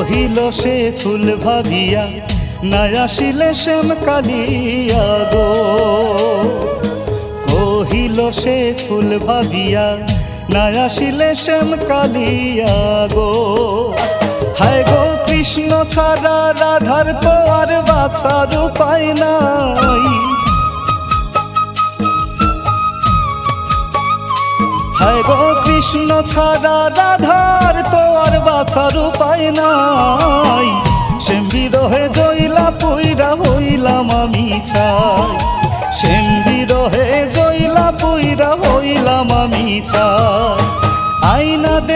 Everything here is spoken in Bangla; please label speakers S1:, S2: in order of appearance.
S1: কহিল সে ফুল ভাবিয়া না আসিলে শ্যাম কালিয়া গো। কহিল সে ফুল ভাবিয়া না আসিলে শ্যাম কালিয়া গো। হায় গো কৃষ্ণ ছাড়া রাধার তো আর বাছার উপায় নাই। হায় গো কৃষ্ণ ছাড়া রাধার তো আর বাছার উপায় নাই। শ্যাম বিরহে জইলা পুইরা হইলাম আমি ছাই। শ্যাম বিরহে জইলা পুইরা হইলাম আমি ছাই। আইনা